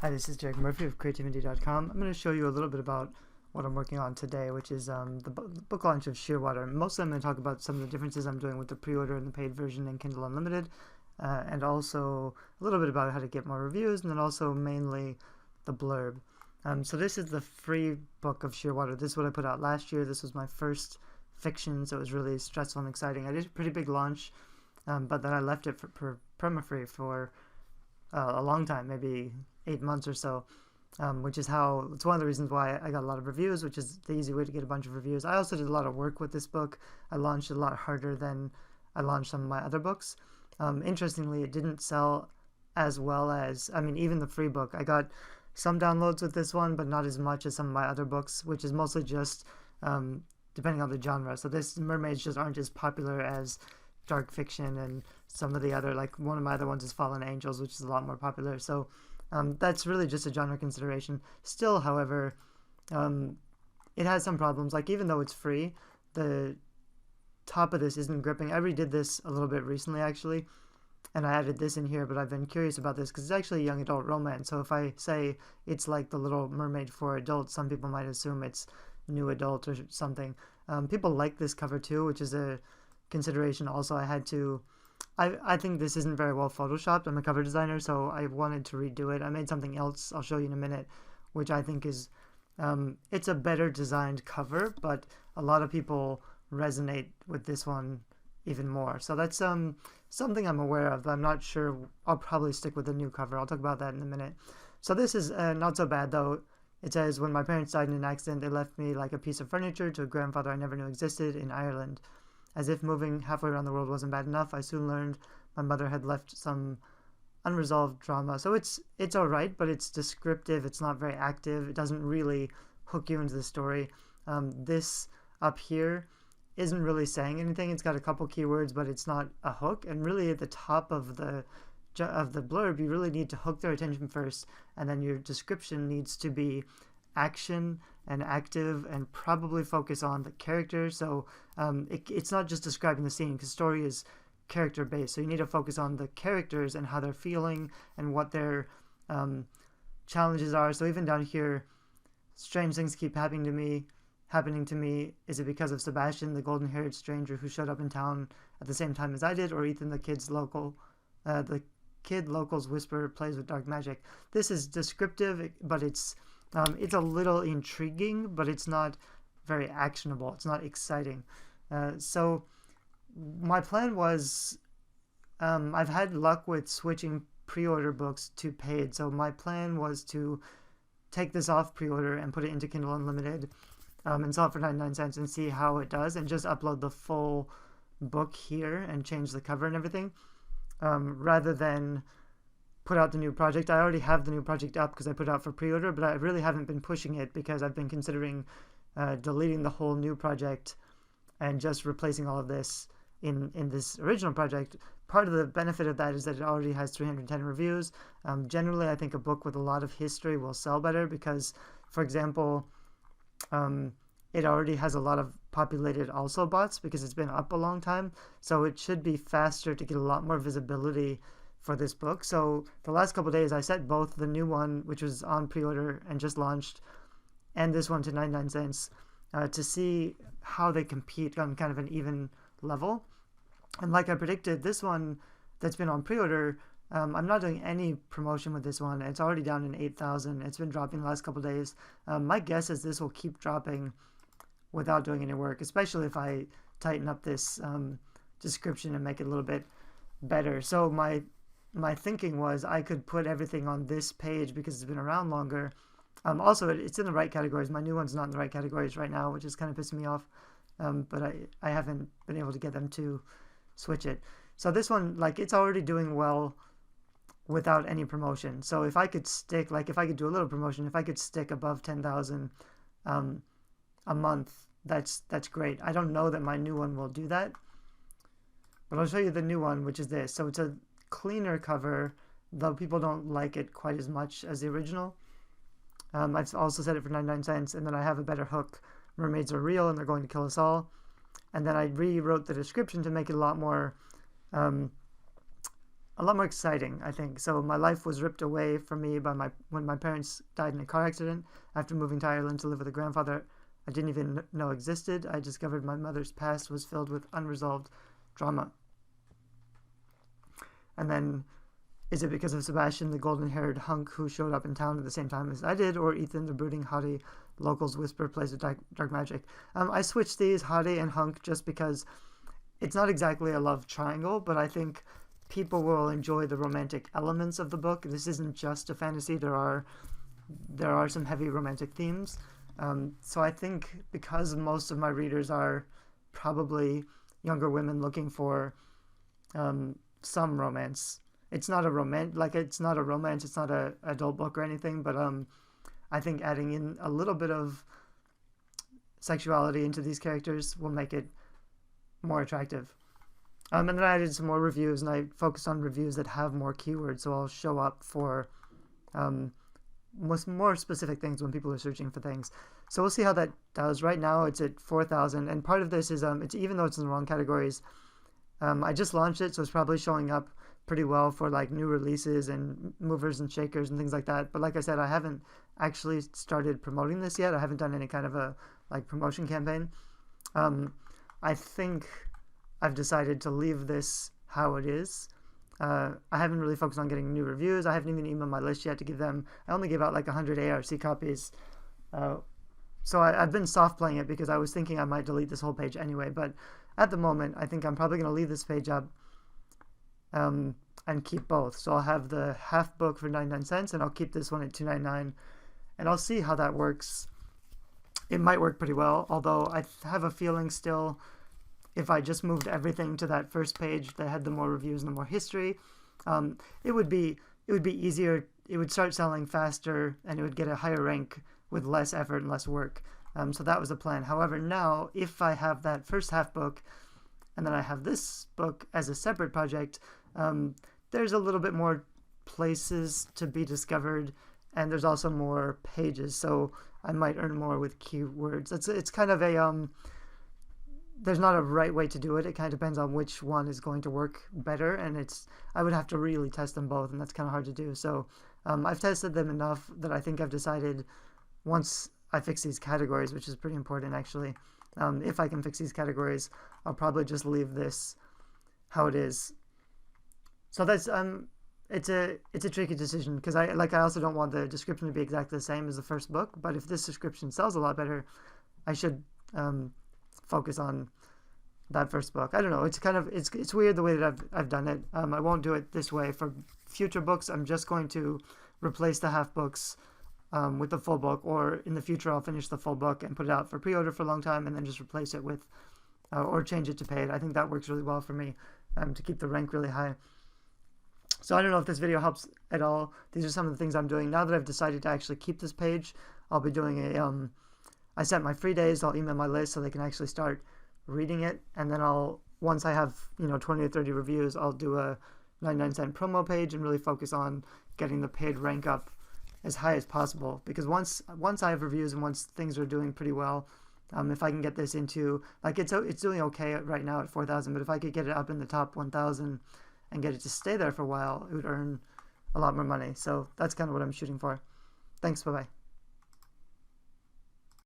Hi, this is Derek Murphy of creativity.com. I'm going to show you a little bit about what I'm working on today, which is the book launch of Shearwater. Mostly I'm going to talk about some of the differences I'm doing with the pre-order and the paid version in Kindle Unlimited, and also a little bit about how to get more reviews, and then also mainly the blurb. So this is the free book of Shearwater. This is what I put out last year. This was my first fiction, so it was really stressful and exciting. I did a pretty big launch, but then I left it for perma-free for a long time, maybe 8 months or so, which is how it's one of the reasons why I got a lot of reviews, which is the easy way to get a bunch of reviews. I also did a lot of work with this book. I launched it a lot harder than I launched some of my other books. Interestingly, it didn't sell as well as, even the free book. I got some downloads with this one, but not as much as some of my other books, which is mostly just depending on the genre. So this mermaids just aren't as popular as dark fiction and some of the other, like one of my other ones is Fallen Angels, which is a lot more popular. So that's really just a genre consideration. Still, however, it has some problems. Like, even though it's free, the top of this isn't gripping. I redid this a little bit recently, actually, and I added this in here, but I've been curious about this because it's actually a young adult romance. So if I say it's like The Little Mermaid for adults, some people might assume it's new adult or something. People like this cover too, which is a consideration. Also, I think this isn't very well photoshopped. I'm a cover designer, so I wanted to redo it. I made something else I'll show you in a minute, which I think is it's a better designed cover, but a lot of people resonate with this one even more. So that's something I'm aware of, but I'm not sure. I'll probably stick with the new cover. I'll talk about that in a minute. So this is not so bad, though. It says, when my parents died in an accident, they left me like a piece of furniture to a grandfather I never knew existed in Ireland. As if moving halfway around the world wasn't bad enough, I soon learned my mother had left some unresolved drama. So it's alright, but it's descriptive. It's not very active. It doesn't really hook you into the story. This up here isn't really saying anything. It's got a couple keywords, but it's not a hook. And really, at the top of the blurb, you really need to hook their attention first, and then your description needs to be action and active and probably focus on the characters. So it's not just describing the scene, because story is character based, so you need to focus on the characters and how they're feeling and what their challenges are. So even down here, strange things keep happening to me. Is it because of Sebastian, the golden-haired stranger who showed up in town at the same time as I did, or Ethan, the kid local's whisper plays with dark magic? This is descriptive, but it's a little intriguing, but it's not very actionable. It's not exciting. So my plan was, I've had luck with switching pre-order books to paid. So my plan was to take this off pre-order and put it into Kindle Unlimited and sell it for 99 cents and see how it does, and just upload the full book here and change the cover and everything, rather than put out the new project. I already have the new project up because I put it out for pre-order, but I really haven't been pushing it because I've been considering deleting the whole new project and just replacing all of this in this original project. Part of the benefit of that is that it already has 310 reviews. Generally, I think a book with a lot of history will sell better because, for example, it already has a lot of populated also bots because it's been up a long time. So it should be faster to get a lot more visibility for this book. So the last couple of days, I set both the new one, which was on pre-order and just launched, and this one to 99 cents to see how they compete on kind of an even level. And like I predicted, this one that's been on pre-order, I'm not doing any promotion with this one. It's already down in 8,000. It's been dropping the last couple of days. My guess is this will keep dropping without doing any work, especially if I tighten up this description and make it a little bit better. So my thinking was I could put everything on this page because it's been around longer. Also, it's in the right categories. My new one's not in the right categories right now, which is kind of pissing me off. But I haven't been able to get them to switch it. So this one, like, it's already doing well without any promotion. So if I could stick, like, if I could do a little promotion, if I could stick above 10,000 a month, that's great. I don't know that my new one will do that, but I'll show you the new one, which is this. So it's a cleaner cover, though people don't like it quite as much as the original. I've also set it for 99 cents, and then I have a better hook. Mermaids are real and they're going to kill us all. And then I rewrote the description to make it a lot more a lot more exciting, I think. So my life was ripped away from me by when my parents died in a car accident after moving to Ireland to live with a grandfather I didn't even know existed. I discovered my mother's past was filled with unresolved drama. And then, is it because of Sebastian, the golden-haired hunk who showed up in town at the same time as I did, or Ethan, the brooding, haughty locals whisper plays with dark magic? I switched these, haughty and hunk, just because it's not exactly a love triangle, but I think people will enjoy the romantic elements of the book. This isn't just a fantasy. There are some heavy romantic themes. So I think because most of my readers are probably younger women looking for some romance. It's not a romance, it's not a adult book or anything, but I think adding in a little bit of sexuality into these characters will make it more attractive. And then I added some more reviews, and I focused on reviews that have more keywords, so I'll show up for more specific things when people are searching for things. So we'll see how that does. Right now it's at 4,000, and part of this is it's even though it's in the wrong categories, I just launched it, so it's probably showing up pretty well for like new releases and movers and shakers and things like that. But like I said, I haven't actually started promoting this yet. I haven't done any kind of a promotion campaign. I think I've decided to leave this how it is. I haven't really focused on getting new reviews. I haven't even emailed my list yet to give them. I only gave out like 100 ARC copies. So I've been soft playing it because I was thinking I might delete this whole page anyway. But at the moment, I think I'm probably going to leave this page up and keep both. So I'll have the half book for 99 cents, and I'll keep this one at $2.99, and I'll see how that works. It might work pretty well, although I have a feeling still if I just moved everything to that first page that had the more reviews and the more history, it would be easier. It would start selling faster, and it would get a higher rank with less effort and less work. So that was the plan. However, now if I have that first half book, and then I have this book as a separate project, there's a little bit more places to be discovered, and there's also more pages. So I might earn more with keywords. It's kind of a there's not a right way to do it. It kind of depends on which one is going to work better, and I would have to really test them both, and that's kind of hard to do. So I've tested them enough that I think I've decided once I fix these categories, which is pretty important actually. If I can fix these categories, I'll probably just leave this how it is. So that's it's a tricky decision because I also don't want the description to be exactly the same as the first book. But if this description sells a lot better, I should focus on that first book. I don't know. It's kind of it's weird the way that I've done it. I won't do it this way for future books. I'm just going to replace the half books with the full book, or in the future I'll finish the full book and put it out for pre-order for a long time and then just replace it with or change it to paid. I think that works really well for me to keep the rank really high. So I don't know if this video helps at all. These are some of the things I'm doing now that I've decided to actually keep this page. I'll be doing I set my free days. I'll email my list so they can actually start reading it, and then once I have 20 or 30 reviews, I'll do a 99-cent promo page and really focus on getting the paid rank up as high as possible. Because once I have reviews and once things are doing pretty well, if I can get this into it's doing okay right now at 4,000, but if I could get it up in the top 1,000 and get it to stay there for a while, it would earn a lot more money. So that's kind of what I'm shooting for. Thanks. Bye bye.